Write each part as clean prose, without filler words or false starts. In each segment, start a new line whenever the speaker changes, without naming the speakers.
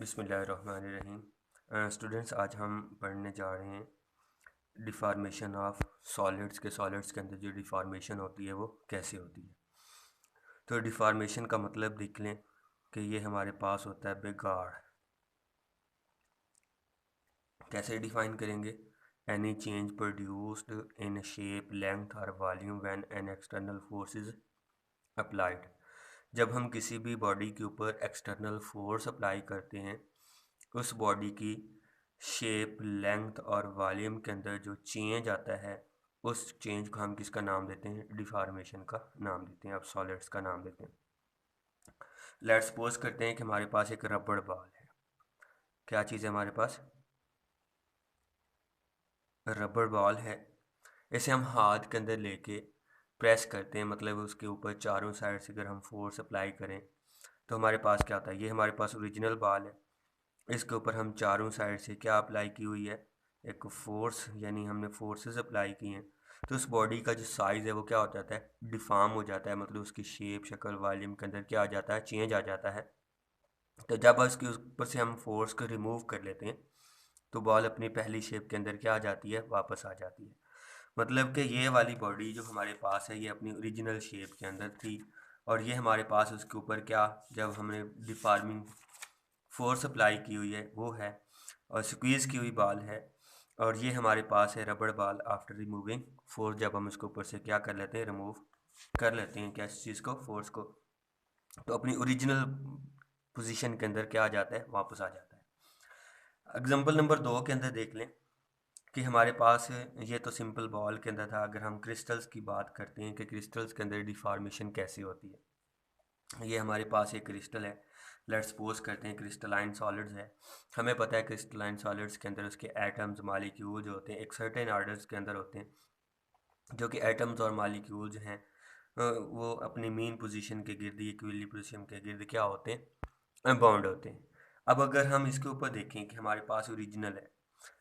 बिस्मिल्लाहिर्रहमानिर्रहीम। स्टूडेंट्स, आज हम पढ़ने जा रहे हैं डिफॉर्मेशन ऑफ सॉलिड्स के अंदर जो डिफॉर्मेशन होती है वो कैसे होती है। तो डिफॉर्मेशन का मतलब देख लें कि ये हमारे पास होता है बिगाड़। कैसे डिफाइन करेंगे? Any change produced in shape, length और volume when an external force is applied. जब हम किसी भी बॉडी के ऊपर एक्सटर्नल फोर्स अप्लाई करते हैं, उस बॉडी की शेप, लेंथ और वॉल्यूम के अंदर जो चेंज आता है, उस चेंज को हम किसका नाम देते हैं? डिफॉर्मेशन का नाम देते हैं। अब सॉलिड्स का नाम देते हैं। लेट्स सपोज करते हैं कि हमारे पास एक रबड़ बॉल है। क्या चीज़ है हमारे पास? रबड़ बॉल है। इसे हम हाथ के अंदर लेके प्रेस करते हैं, मतलब उसके ऊपर चारों साइड से अगर हम फोर्स अप्लाई करें तो हमारे पास क्या होता है? ये हमारे पास ओरिजिनल बॉल है। इसके ऊपर हम चारों साइड से क्या अप्लाई की हुई है? एक फोर्स, यानी हमने फोर्सेस अप्लाई की हैं। तो उस बॉडी का जो साइज़ है वो क्या हो जाता है? डिफॉर्म हो जाता है, मतलब उसकी शेप, शक्ल, वॉल्यूम के अंदर क्या आ जाता है? चेंज आ जाता है। तो जब उसके ऊपर से हम फोर्स को रिमूव कर लेते हैं तो बॉल अपनी पहली शेप के अंदर क्या आ जाती है? वापस आ जाती है। मतलब कि ये वाली बॉडी जो हमारे पास है ये अपनी ओरिजिनल शेप के अंदर थी, और ये हमारे पास उसके ऊपर क्या, जब हमने डिफॉर्मिंग फोर्स अप्लाई की हुई है वो है, और स्क्वीज़ की हुई बॉल है। और ये हमारे पास है रबड़ बॉल। आफ्टर रिमूविंग फोर्स, जब हम इसके ऊपर से क्या कर लेते हैं? रिमूव कर लेते हैं क्या चीज़ को? फोर्स को। तो अपनी ओरिजिनल पोजीशन के अंदर क्या आ जाता है? वापस आ जाता है। एग्जांपल नंबर 2 के अंदर देख लें कि हमारे पास, ये तो सिंपल बॉल के अंदर था। अगर हम क्रिस्टल्स की बात करते हैं कि क्रिस्टल्स के अंदर डिफॉर्मेशन कैसे होती है, ये हमारे पास एक क्रिस्टल है। लेट्स सपोज करते हैं क्रिस्टलाइन सॉलिड्स है। हमें पता है क्रिस्टलाइन सॉलिड्स के अंदर उसके एटम्स, मालिक्यूल जो होते हैं एक सर्टेन ऑर्डर्स के अंदर होते हैं, जो कि एटम्स और मालिक्यूल जो हैं वो अपनी मेन पोजीशन के गिर्द, इक्विलिब्रियम पोजीशन के गिर्द क्या होते हैं? बाउंड होते हैं। अब अगर हम इसके ऊपर देखें कि हमारे पास ओरिजिनल है,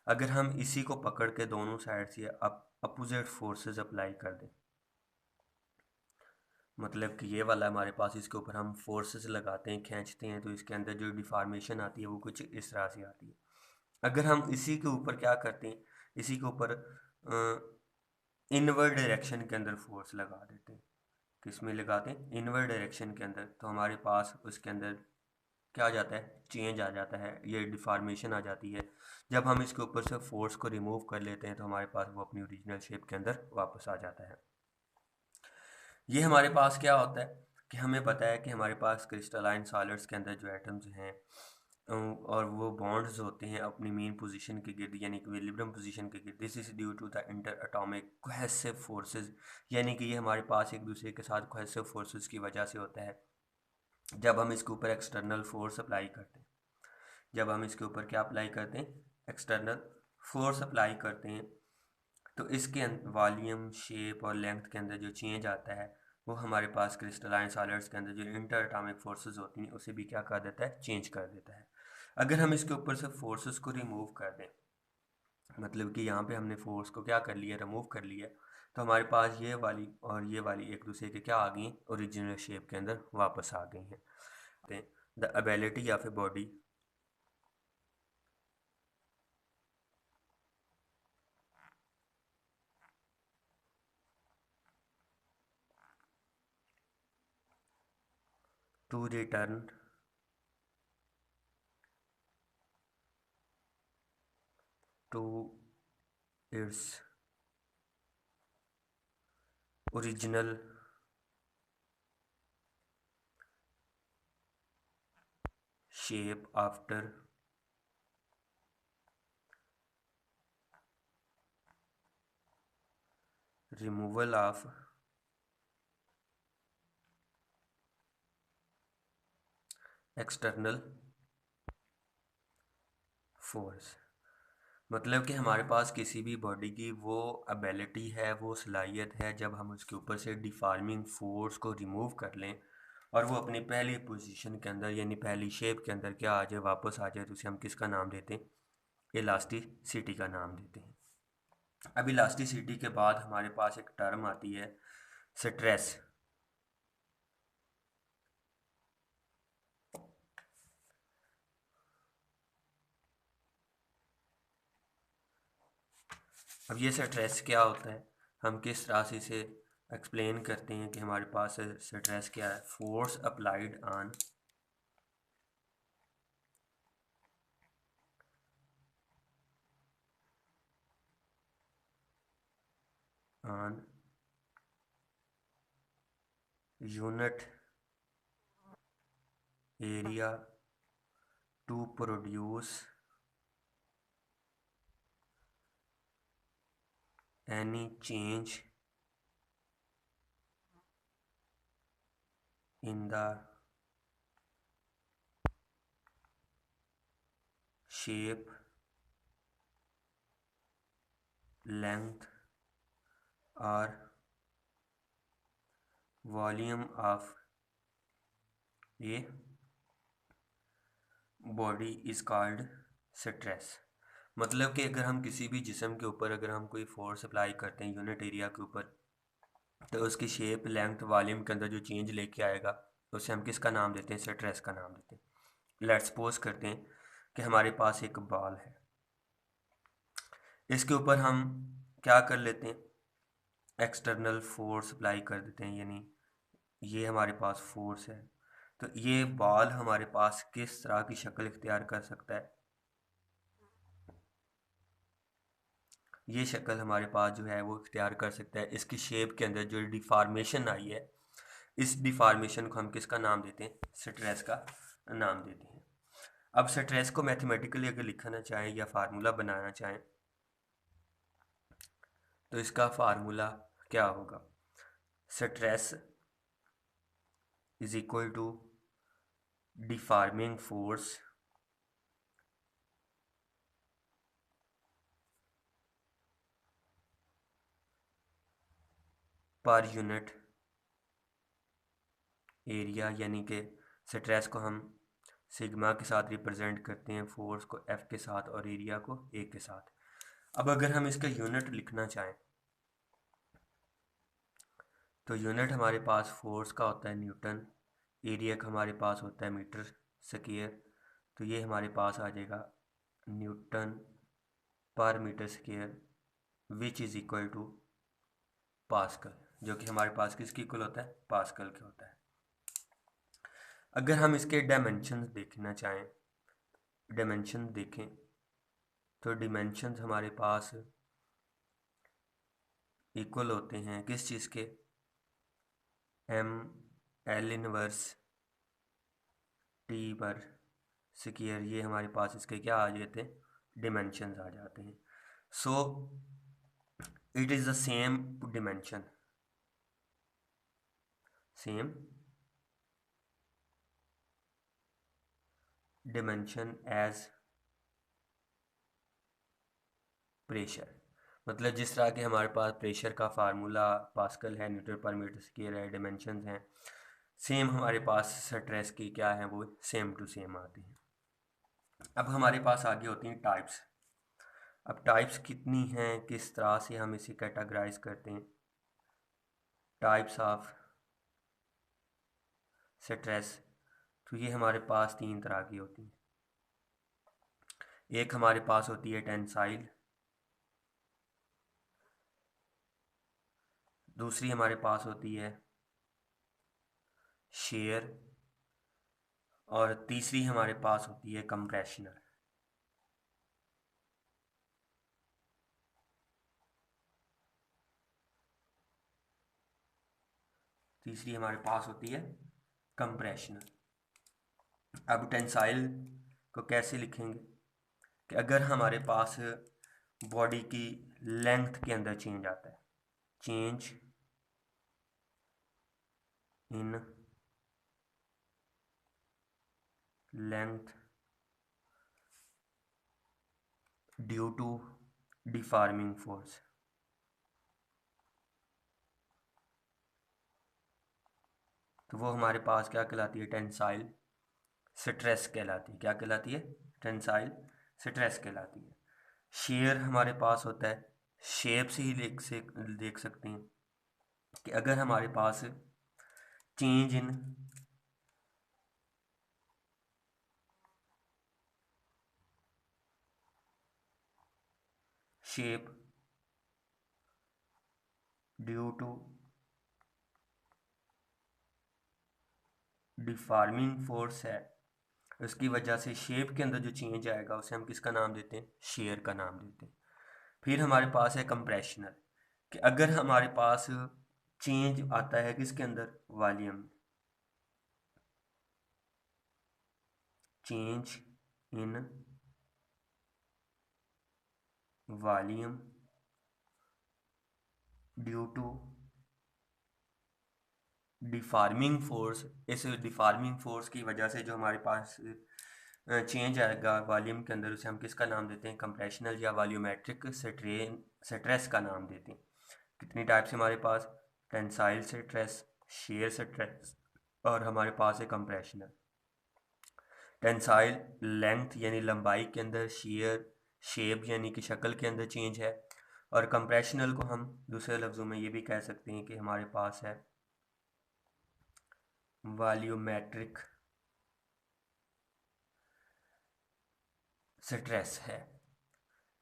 अगर हम इसी को पकड़ के दोनों साइड से अपोजिट फोर्सेस अप्लाई कर दें, मतलब कि ये वाला हमारे पास, इसके ऊपर हम फोर्सेस लगाते हैं, खींचते हैं, तो इसके अंदर जो डिफॉर्मेशन आती है वो कुछ इस तरह से आती है। अगर हम इसी के ऊपर क्या करते हैं, इसी के ऊपर इनवर्ड डायरेक्शन के अंदर फोर्स लगा देते हैं। किस में लगाते हैं? इनवर्ड डायरेक्शन के अंदर। तो हमारे पास उसके अंदर क्या आ जाता है? चेंज आ जाता है, ये डिफॉर्मेशन आ जाती है। जब हम इसके ऊपर से फोर्स को रिमूव कर लेते हैं तो हमारे पास वो अपनी ओरिजिनल शेप के अंदर वापस आ जाता है। ये हमारे पास क्या होता है कि हमें पता है कि हमारे पास क्रिस्टलाइन सॉलिड्स के अंदर जो एटम्स हैं और वो बॉन्ड्स होते हैं अपनी मेन पोजीशन के गिर्द, यानी इक्विलिब्रियम पोजीशन के गिर्द। This is due to the inter atomic cohesive forces, यानी कि ये हमारे पास एक दूसरे के साथ कोहेसिव फोर्सेस की वजह से होता है। जब हम इसके ऊपर एक्सटर्नल फोर्स अप्लाई करते हैं, जब हम इसके ऊपर क्या अप्लाई करते हैं? एक्सटर्नल फोर्स अप्लाई करते हैं, तो इसके वॉल्यूम, शेप और लेंथ के अंदर जो चेंज आता है वो हमारे पास क्रिस्टलाइन सॉलिड्स के अंदर जो इंटर एटॉमिक फोर्सेस होती हैं उसे भी क्या कर देता है? चेंज कर देता है। अगर हम इसके ऊपर से फोर्सेस को रिमूव कर दें, मतलब कि यहाँ पे हमने फोर्स को क्या कर लिया? रिमूव कर लिया, तो हमारे पास ये वाली और ये वाली एक दूसरे के क्या आ गई? ओरिजिनल शेप के अंदर वापस आ गई हैं। The ability of a body to return to its original shape after removal of external force. मतलब कि हमारे पास किसी भी बॉडी की वो एबिलिटी है, वो सलाहियत है, जब हम उसके ऊपर से डिफॉर्मिंग फोर्स को रिमूव कर लें और वो अपनी पहली पोजीशन के अंदर, यानी पहली शेप के अंदर क्या आ जाए? वापस आ जाए, तो उसे हम किसका नाम देते हैं? इलास्टिसिटी का नाम देते हैं। अब इलास्टिसिटी के बाद हमारे पास एक टर्म आती है स्ट्रेस। अब ये स्ट्रेस क्या होता है, हम किस तरह से इसे एक्सप्लेन करते हैं कि हमारे पास स्ट्रेस क्या है। Force applied on unit area to produce any change in the shape, length or volume of a body is called stress। मतलब कि अगर हम किसी भी जिस्म के ऊपर अगर हम कोई फोर्स अप्लाई करते हैं यूनिट एरिया के ऊपर, तो उसकी शेप, लेंथ, वॉल्यूम के अंदर जो चेंज लेके आएगा उसे हम किसका नाम देते हैं, स्ट्रेस का नाम देते हैं। लेट्स सपोज करते हैं कि हमारे पास एक बॉल है, इसके ऊपर हम क्या कर लेते हैं, एक्सटर्नल फोर्स अप्लाई कर देते हैं, यानी ये हमारे पास फोर्स है। तो ये बॉल हमारे पास किस तरह की शक्ल इख्तियार कर सकता है, ये शक्ल हमारे पास जो है वो इख्तियार कर सकता है। इसकी शेप के अंदर जो डिफॉर्मेशन आई है, इस डिफॉर्मेशन को हम किसका नाम देते हैं, स्ट्रेस का नाम देते हैं। अब स्ट्रेस को मैथमेटिकली अगर लिखना चाहें या फार्मूला बनाना चाहें, तो इसका फार्मूला क्या होगा, stress is equal to deforming force per unit area, यानी कि स्ट्रेस को हम सिग्मा के साथ रिप्रेजेंट करते हैं, फोर्स को एफ के साथ और एरिया को ए के साथ। अब अगर हम इसका यूनिट लिखना चाहें, तो यूनिट हमारे पास फोर्स का होता है न्यूटन, एरिया का हमारे पास होता है मीटर स्क्वायर। तो ये हमारे पास आ जाएगा newton per metre square which is equal to pascal, जो कि हमारे पास किसके इक्वल होता है, पास्कल के होता है। अगर हम इसके डायमेंशन देखना चाहें, डायमेंशन देखें, तो डिमेंशंस हमारे पास इक्वल होते हैं किस चीज़ के, एम एल इनवर्स टी पर स्क्वायर, ये हमारे पास इसके क्या आ जाते हैं, डिमेंशंस आ जाते हैं। So it is the same dimension, same dimension as pressure. मतलब जिस तरह के हमारे पास प्रेशर का फार्मूला पास्कल है, न्यूटन पर मीटर स्क्वायर है, डिमेंशंस हैं, सेम हमारे पास स्ट्रेस की क्या है, वो सेम टू सेम आती हैं। अब हमारे पास आगे होती हैं टाइप्स। अब टाइप्स कितनी हैं, किस तरह से हम इसे कैटेगराइज करते हैं, टाइप्स ऑफ स्ट्रेस। तो ये हमारे पास तीन तरह की होती हैं। एक हमारे पास होती है टेंसाइल, दूसरी हमारे पास होती है शेयर, और तीसरी हमारे पास होती है कंप्रेशनल। तीसरी हमारे पास होती है कंप्रेशनल। अब टेंसाइल को कैसे लिखेंगे, कि अगर हमारे पास बॉडी की लेंथ के अंदर चेंज आता है, change in length due to deforming force, तो वो हमारे पास क्या कहलाती है, टेंसाइल स्ट्रेस कहलाती है। क्या कहलाती है, टेंसाइल स्ट्रेस कहलाती है। शेयर हमारे पास होता है, शेप से ही देख सकते हैं कि अगर हमारे पास change in shape due to deforming force है, उसकी वजह से शेप के अंदर जो चेंज आएगा उसे हम किसका नाम देते हैं, शेयर का नाम देते हैं। फिर हमारे पास है कंप्रेशनल, कि अगर हमारे पास चेंज आता है किसके अंदर, volume, change in volume due to deforming force, इस डिफार्मिंग फोर्स की वजह से जो हमारे पास चेंज आएगा वॉल्यूम के अंदर, उसे हम किसका नाम देते हैं, कंप्रेशनल या वॉल्यूमेट्रिक स्ट्रेस का नाम देते हैं। कितनी टाइप से हमारे पास, टेंसाइल स्ट्रेस, शेयर स्ट्रेस, और हमारे पास है कंप्रेशनल। टेंसाइल लेंथ यानी लंबाई के अंदर, शेयर शेप यानी कि शक्ल के अंदर चेंज है, और कंप्रेशनल को हम दूसरे लफ्ज़ों में ये भी कह सकते हैं कि हमारे पास है वॉल्यूमेट्रिक स्ट्रेस है।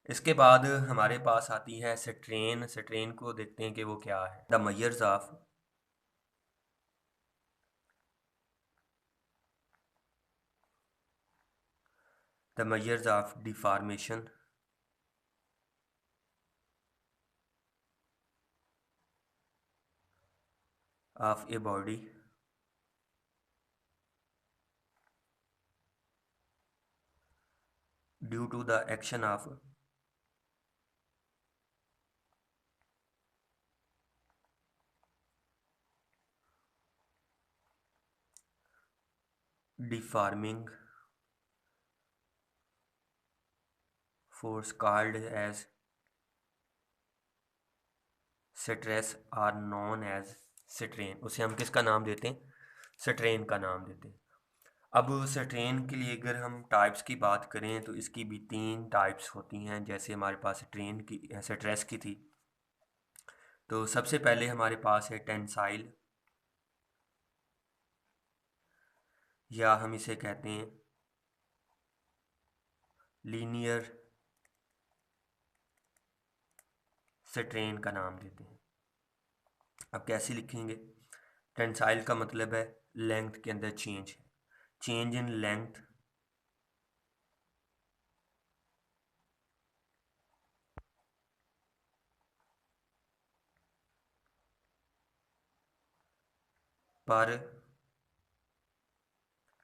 इसके बाद हमारे पास आती है स्ट्रेन। स्ट्रेन को देखते हैं कि वो क्या है। The measures of deformation of a body due to the action of deforming force called as stress are known as strain. उसे हम किसका नाम देते हैं, स्ट्रेन का नाम देते हैं। अब स्ट्रेन के लिए अगर हम टाइप्स की बात करें तो इसकी भी 3 टाइप्स होती हैं। जैसे हमारे पास स्ट्रेन की स्ट्रेस की थी, तो सबसे पहले हमारे पास है टेंसाइल, या हम इसे कहते हैं लीनियर स्ट्रेन का नाम देते हैं। अब कैसे लिखेंगे, टेंसाइल का मतलब है लेंथ के अंदर चेंज है, change in length per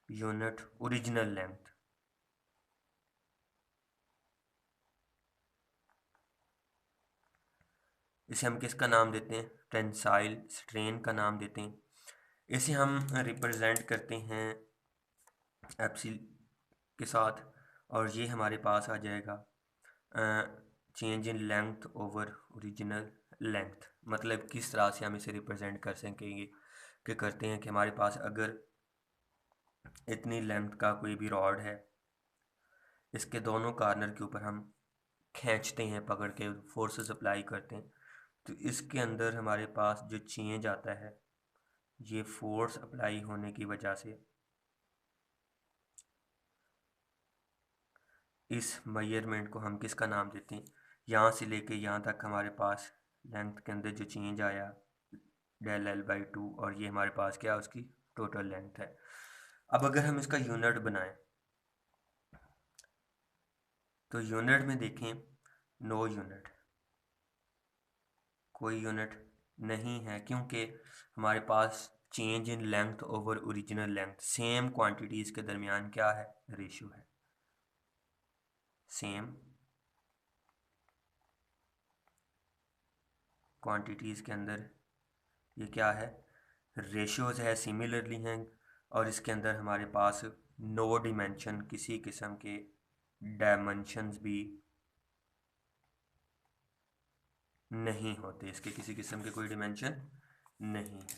unit original length. इसे हम किसका नाम देते हैं, टेंसाइल स्ट्रेन का नाम देते हैं। इसे हम रिप्रेजेंट करते हैं एप्सिल के साथ, और ये हमारे पास आ जाएगा change in length over original length. मतलब किस तरह से हम इसे रिप्रेजेंट कर सकेंगे, कि करते हैं कि हमारे पास अगर इतनी लेंथ का कोई भी रॉड है, इसके दोनों कॉर्नर के ऊपर हम खींचते हैं, पकड़ के फोर्सेस अप्लाई करते हैं, तो इसके अंदर हमारे पास जो चेंज आता है, ये फोर्स अप्लाई होने की वजह से इस मेजरमेंट को हम किसका नाम देते हैं, यहाँ से लेके यहाँ तक हमारे पास लेंथ के अंदर जो चेंज आया डेल एल बाई 2, और ये हमारे पास क्या उसकी टोटल लेंथ है। अब अगर हम इसका यूनिट बनाएं, तो यूनिट में देखें, नो यूनिट, कोई यूनिट नहीं है, क्योंकि हमारे पास change in length over original length, same quantities के दरमियान क्या है, रेशियो है। सेम क्वांटिटीज़ के अंदर ये क्या है, रेशियोज़ है, सिमिलरली हैं, और इसके अंदर हमारे पास नो डिमेंशन, किसी किस्म के डायमेंशंस भी नहीं होते, इसके किसी किस्म के कोई डिमेंशन नहीं है।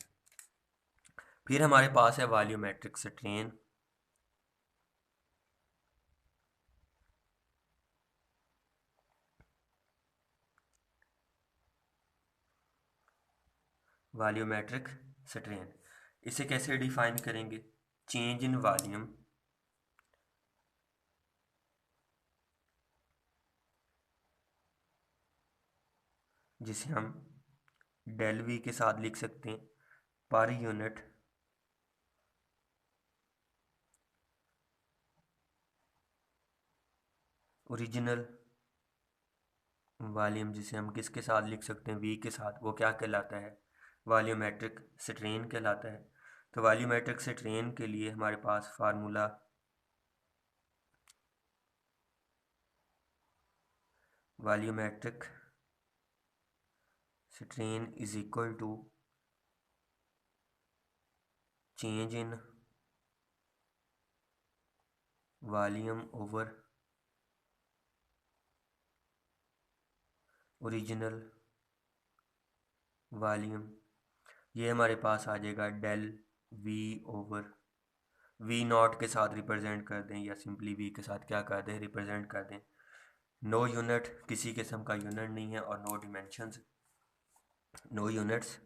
फिर हमारे पास है वॉल्यूमेट्रिक स्ट्रेन। वॉल्यूमेट्रिक स्ट्रेन, इसे कैसे डिफाइन करेंगे, चेंज इन वॉल्यूम जिसे हम डेल वी के साथ लिख सकते हैं पर यूनिट ओरिजिनल वॉल्यूम, जिसे हम किसके साथ लिख सकते हैं, वी के साथ, वो क्या कहलाता है, वॉल्यूमेट्रिक स्ट्रेन कहलाता है। तो वॉल्यूमेट्रिक स्ट्रेन के लिए हमारे पास formula volumetric strain is equal to change in volume over original volume. ये हमारे पास आ जाएगा del V over V naught के साथ रिप्रेजेंट कर दें, या सिंपली वी के साथ क्या कर दें, रिप्रेजेंट कर दें। नो यूनिट, किसी किस्म का यूनिट नहीं है, और no dimensions, no units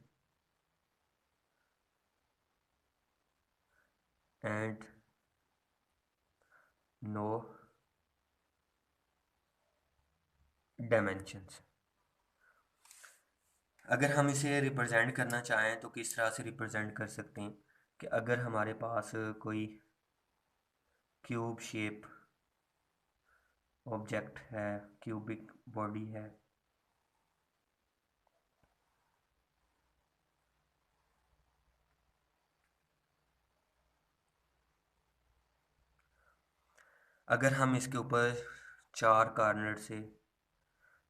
and no dimensions. अगर हम इसे रिप्रेजेंट करना चाहें तो किस तरह से रिप्रेजेंट कर सकते हैं, कि अगर हमारे पास कोई क्यूब शेप ऑब्जेक्ट है, क्यूबिक बॉडी है, अगर हम इसके ऊपर चार कॉर्नर से,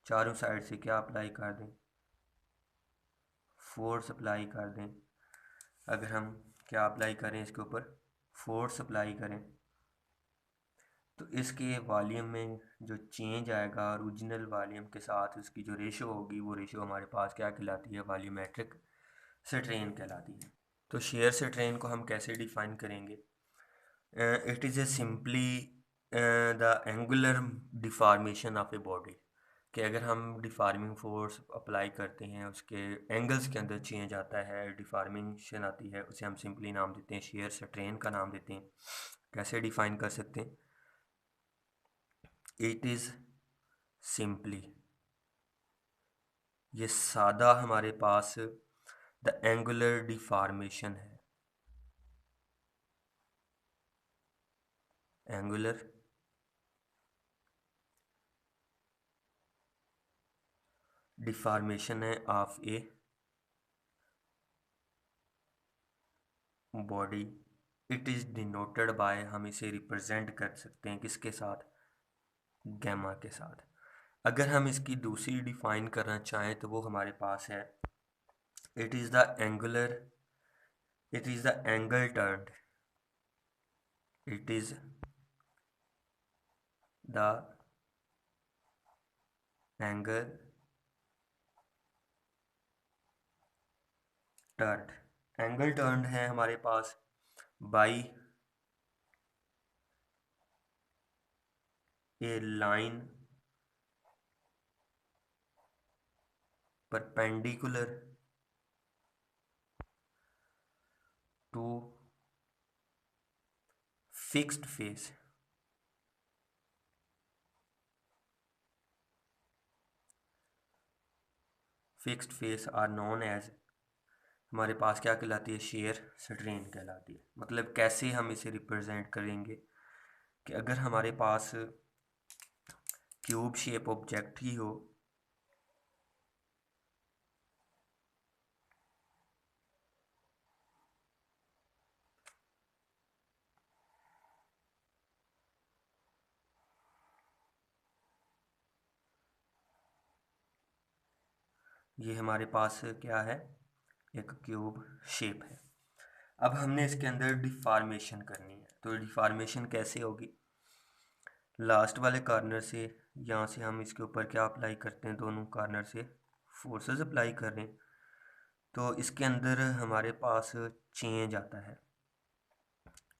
चारों साइड से क्या अप्लाई कर दें, फोर्स अप्लाई कर दें, अगर हम क्या अप्लाई करें इसके ऊपर, फोर्स अप्लाई करें, तो इसके वॉल्यूम में जो चेंज आएगा ओरिजिनल वॉल्यूम के साथ, उसकी जो रेशो होगी, वो रेशो हमारे पास क्या कहलाती है, वॉल्यूमेट्रिक स्ट्रेन कहलाती है। तो शेयर स्ट्रेन को हम कैसे डिफाइन करेंगे, it is a simply the angular deformation of a body, कि अगर हम डिफार्मिंग फोर्स अप्लाई करते हैं, उसके एंगल्स के अंदर चेंज आता है, डिफार्मेशन आती है, उसे हम सिंपली नाम देते हैं शेयर स्ट्रेन का नाम देते हैं। कैसे डिफाइन कर सकते हैं, इट इज़ सिंपली, ये सादा हमारे पास द एंगुलर डिफॉर्मेशन है, एंगुलर डिफॉर्मेशन है of a body. It is denoted by, हम इसे रिप्रेजेंट कर सकते हैं किसके साथ, गैमा के साथ। अगर हम इसकी दूसरी डिफाइन करना चाहें तो वो हमारे पास है, it is the angular, it is the angle turned, it is the angle turned. Angle turned है हमारे पास by a line perpendicular to fixed face. Fixed face are known as, हमारे पास क्या कहलाती है, शेयर स्ट्रेन कहलाती है। मतलब कैसे हम इसे रिप्रेजेंट करेंगे, कि अगर हमारे पास क्यूब शेप ऑब्जेक्ट ही हो, ये हमारे पास क्या है, एक क्यूब शेप है। अब हमने इसके अंदर डिफॉर्मेशन करनी है, तो डिफॉर्मेशन कैसे होगी, लास्ट वाले कॉर्नर से, यहाँ से हम इसके ऊपर क्या अप्लाई करते हैं, दोनों कॉर्नर से फोर्सेस अप्लाई कर रहे हैं, तो इसके अंदर हमारे पास चेंज आता है,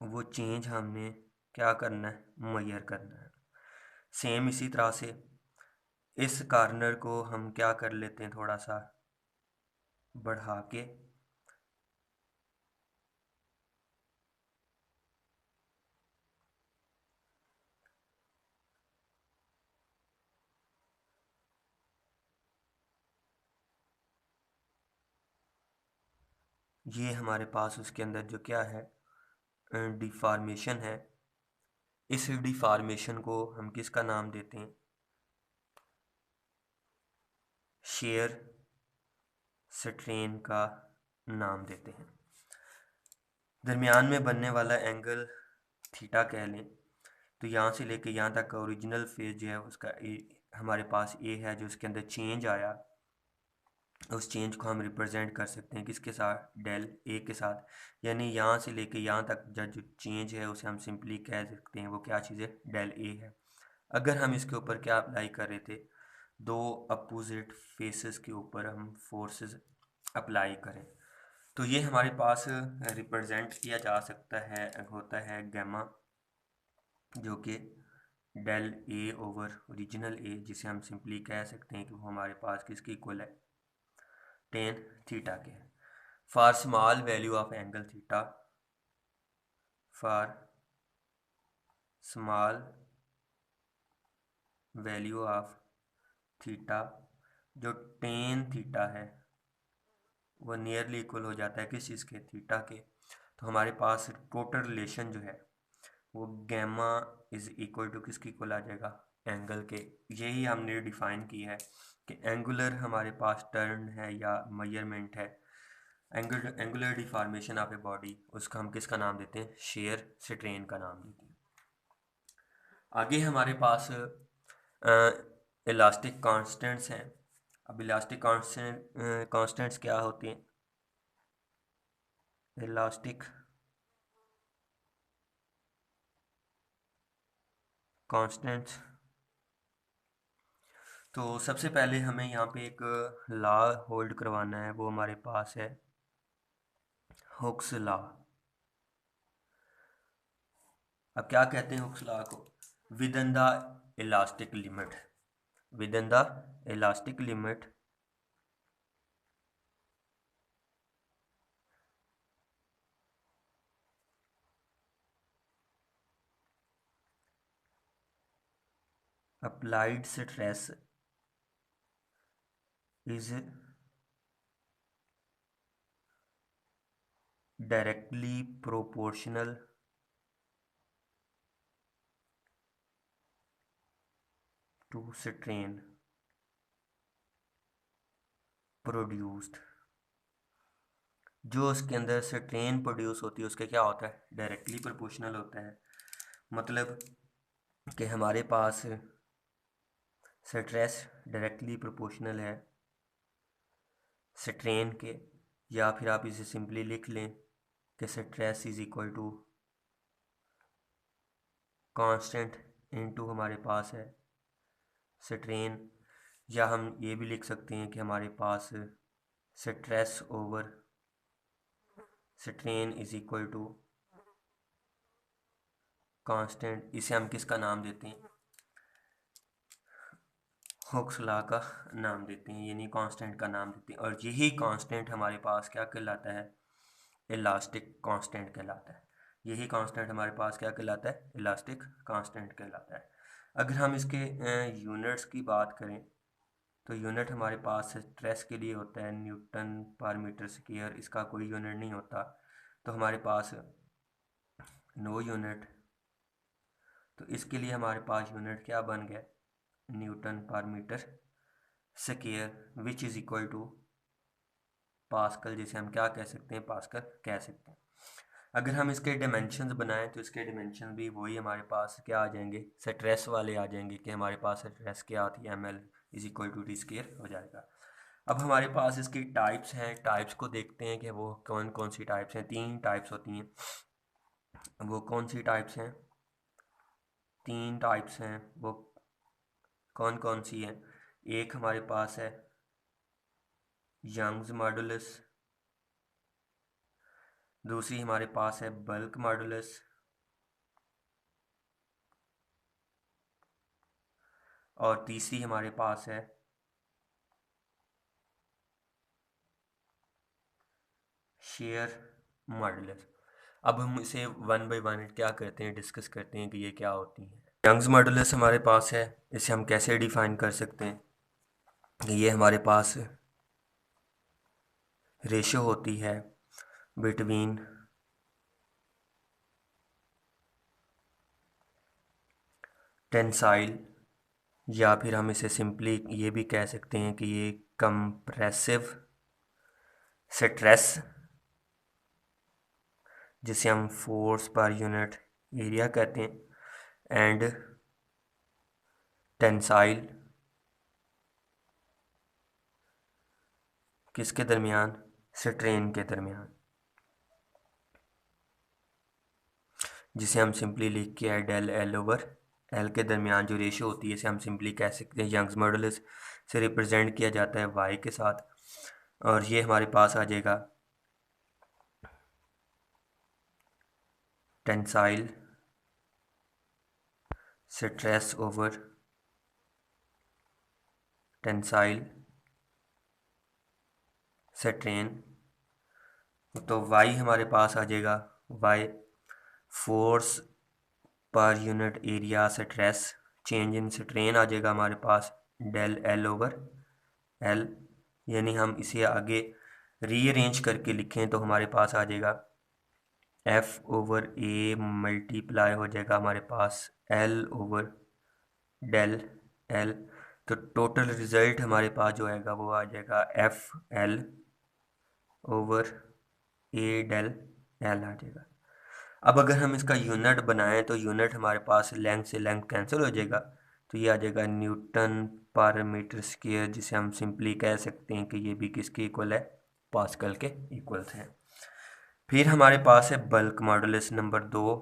वो चेंज हमने क्या करना है, मेजर करना है। सेम इसी तरह से इस कॉर्नर को हम क्या कर लेते हैं, थोड़ा सा बढ़ा के, ये हमारे पास उसके अंदर जो क्या है, डिफॉर्मेशन है। इस डिफॉर्मेशन को हम किसका नाम देते हैं, शेयर स्ट्रेन का नाम देते हैं। दरमियान में बनने वाला एंगल थीटा कह लें, तो यहाँ से लेके यहाँ तक का ओरिजिनल फेज जो है उसका हमारे पास ए है, जो उसके अंदर चेंज आया, उस चेंज को हम रिप्रेजेंट कर सकते हैं किसके साथ, डेल ए के साथ। यानी यहाँ से लेके यहाँ तक जो चेंज है उसे हम सिंपली कह सकते हैं वो क्या चीज़ है, डेल ए है। अगर हम इसके ऊपर क्या अप्लाई कर रहे थे, दो अपोजिट फेसेस के ऊपर हम फोर्सेस अप्लाई करें, तो ये हमारे पास रिप्रेजेंट किया जा सकता है, होता है गैमा, जो कि del A over original A, जिसे हम सिंपली कह सकते हैं कि वो हमारे पास किसके इक्वल है, टेन थीटा के। For small value of angle theta, for small value of theta, जो टेन थीटा है वो नियरली इक्वल हो जाता है किस चीज़ के, थीटा के। तो हमारे पास टोटल रिलेशन जो है वो गैमा इज इक्वल टू किसकी इक्वल आ जाएगा, एंगल के। यही हमने डिफाइन की है कि एंगुलर हमारे पास टर्न है या मेजरमेंट है, angular deformation of a body, उसका हम किसका नाम देते हैं, शेयर स्ट्रेन का नाम देते हैं। आगे हमारे पास इलास्टिक कांस्टेंट्स हैं। अब इलास्टिक कांस्टेंट्स क्या होते हैं, इलास्टिक कांस्टेंट्स, तो सबसे पहले हमें यहाँ पे एक लॉ होल्ड करवाना है, वो हमारे पास है हुक्स लॉ। अब क्या कहते हैं हुक्स लॉ को, with in the elastic limit, with in the elastic limit applied stress is directly proportional to strain produced। जो उसके अंदर स्ट्रेन प्रोड्यूस होती है उसके क्या होता है, डायरेक्टली प्रोपोर्शनल होता है। मतलब कि हमारे पास स्ट्रेस डायरेक्टली प्रोपोर्शनल है स्ट्रेन के, या फिर आप इसे सिंपली लिख लें कि stress is equal to constant into हमारे पास है स्ट्रेन, या हम ये भी लिख सकते हैं कि हमारे पास stress over strain is equal to constant. इसे हम किसका नाम देते हैं, हुक्स लॉ का नाम देते हैं, यानी कांस्टेंट का नाम देते हैं। और यही कांस्टेंट हमारे पास क्या कहलाता है, इलास्टिक कांस्टेंट कहलाता है। यही कांस्टेंट हमारे पास क्या कहलाता है, इलास्टिक कांस्टेंट कहलाता है। अगर हम इसके यूनिट्स की बात करें, तो यूनिट हमारे पास स्ट्रेस के लिए होता है न्यूटन पर मीटर स्क्वायर, इसका कोई यूनिट नहीं होता, तो हमारे पास नो यूनिट। तो इसके लिए हमारे पास यूनिट क्या बन गया, newton per metre square, which is equal to pascal, जिसे हम क्या कह सकते हैं, पास्कल कह सकते हैं। अगर हम इसके डिमेंशंस बनाएं तो इसके डिमेंशन भी वही हमारे पास क्या आ जाएंगे, स्ट्रेस वाले आ जाएंगे, कि हमारे पास स्ट्रेस क्या आती है, M L is equal to T square हो जाएगा। अब हमारे पास इसकी टाइप्स हैं, टाइप्स को देखते हैं कि वो कौन कौन सी टाइप्स हैं। तीन टाइप्स होती हैं, वो कौन सी टाइप्स हैं, तीन टाइप्स हैं, वो कौन कौन सी हैं। एक हमारे पास है यंग्स मॉडुलस, दूसरी हमारे पास है बल्क मॉडुलस, और तीसरी हमारे पास है शेयर मॉडुलस। अब हम इसे वन बाय वन क्या करते हैं, डिस्कस करते हैं कि ये क्या होती हैं। यंग्स मॉडुलस हमारे पास है, इसे हम कैसे डिफाइन कर सकते हैं कि ये हमारे पास रेशो होती है बिटवीन टेंसाइल, या फिर हम इसे सिंपली ये भी कह सकते हैं कि ये कंप्रेसिव स्ट्रेस, जिसे हम फोर्स पर यूनिट एरिया कहते हैं, एंड टेंसाइल किसके दरमियान, स्ट्रेन के दरमियान, जिसे हम सिंपली लिख के है डेल एल ओवर एल के दरमियान जो रेशो होती है इसे हम सिंपली कह सकते हैं यंग्स मॉडुलस से रिप्रेजेंट किया जाता है वाई के साथ, और ये हमारे पास आ जाएगा tensile stress over tensile strain. तो वाई हमारे पास आ जाएगा Y force per unit area stress, change in strain आ जाएगा हमारे पास डेल एल ओवर एल, यानी हम इसे आगे रीअरेंज करके लिखें तो हमारे पास आ जाएगा एफ ओवर ए मल्टीप्लाई हो जाएगा हमारे पास एल ओवर डेल एल। तो टोटल रिजल्ट हमारे पास जो आएगा वो आ जाएगा F L over A del L आ जाएगा। अब अगर हम इसका यूनिट बनाएं तो यूनिट हमारे पास लेंथ से लेंथ कैंसिल हो जाएगा, तो ये आ जाएगा न्यूटन पर मीटर स्क्वायर, जिसे हम सिंपली कह सकते हैं कि ये भी किसके इक्वल है, पास्कल के इक्वल्स हैं। फिर हमारे पास है bulk modulus number 2।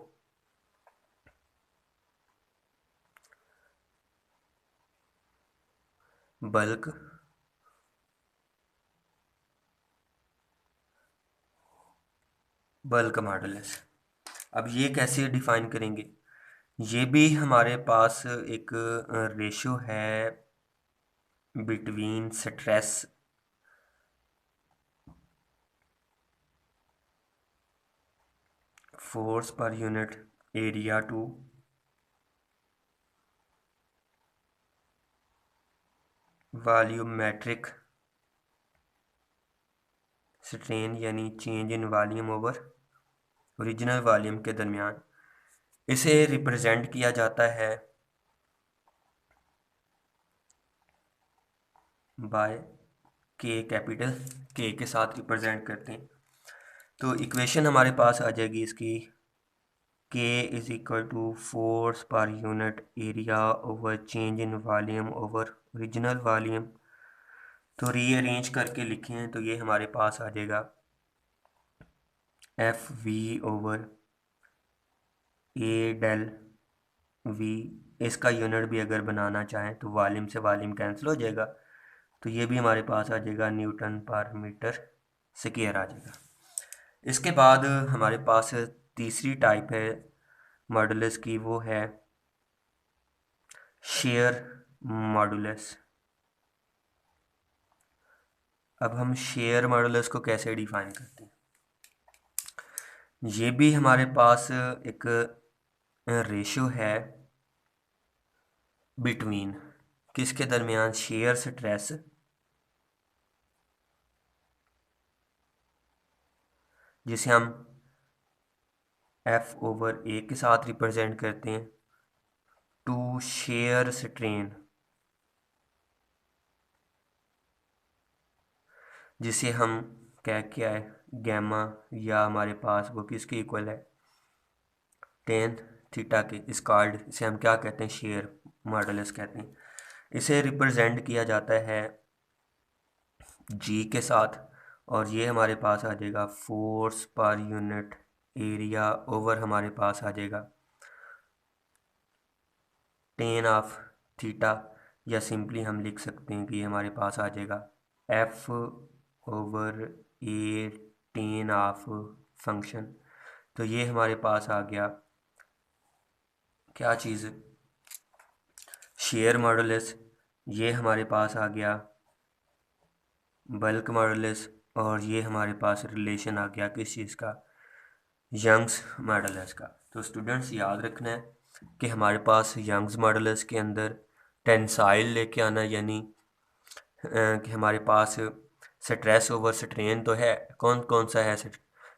Bulk bulk modulus, अब ये कैसे डिफाइन करेंगे, ये भी हमारे पास एक रेशो है between stress force per unit area to volumetric strain, यानी change in volume over original volume के दरमियान। इसे रिप्रेजेंट किया जाता है बाय के, कैपिटल के साथ रिप्रेजेंट करते हैं। तो इक्वेशन हमारे पास आ जाएगी इसकी, K is equal to force per unit area over change in volume over original volume. तो रीअरेंज करके लिखें तो ये हमारे पास आ जाएगा F V over A del V. इसका यूनिट भी अगर बनाना चाहें तो वॉल्यूम से वॉल्यूम कैंसिल हो जाएगा, तो ये भी हमारे पास आ जाएगा न्यूटन पर मीटर स्क्वायर आ जाएगा। इसके बाद हमारे पास तीसरी टाइप है मॉडुलस की, वो है शेयर मॉडुलस। अब हम शेयर मॉडुलस को कैसे डिफाइन करते हैं, ये भी हमारे पास एक रेशियो है बिटवीन किसके दरमियान, शेयर स्ट्रेस जिसे हम एफ ओवर ए के साथ रिप्रेजेंट करते हैं, टू शेयर स्ट्रेन जिसे हम क्या है गैमा, या हमारे पास वो किसके इक्वल है टेन थीटा के, इस कार्ड इसे हम क्या कहते हैं, शेयर मॉडुलस कहते हैं। इसे रिप्रेजेंट किया जाता है जी के साथ, और ये हमारे पास आ जाएगा force per unit area over हमारे पास आ जाएगा टेन ऑफ थीटा, या सिंपली हम लिख सकते हैं कि ये हमारे पास आ जाएगा F over A ten of function. तो ये हमारे पास आ गया क्या चीज़, शेयर मॉडुलस। ये हमारे पास आ गया बल्क मॉडुलस, और ये हमारे पास रिलेशन आ गया किस चीज़ का, यंग्स मॉडुलस का। तो स्टूडेंट्स याद रखना है कि हमारे पास यंग्स मॉडुलस के अंदर टेंसाइल लेके आना, यानी कि हमारे पास स्ट्रेस ओवर स्ट्रेन तो है, कौन कौन सा है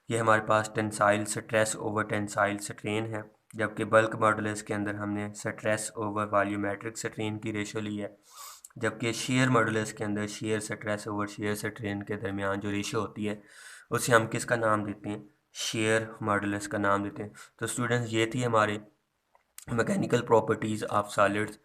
ये हमारे पास tensile stress over tensile strain है, जबकि बल्क मॉडुलस के अंदर हमने स्ट्रेस ओवर वॉल्यूमेट्रिक स्ट्रेन की रेशो ली है। जबकि शेयर मॉडुलस के अंदर shear stress over shear strain के दरमियान जो रेशो होती है उसे हम किसका नाम देते हैं, शेयर मॉडुलस का नाम देते हैं। तो स्टूडेंट्स, ये थी हमारे मैकेनिकल प्रॉपर्टीज़ ऑफ सॉलिड्स।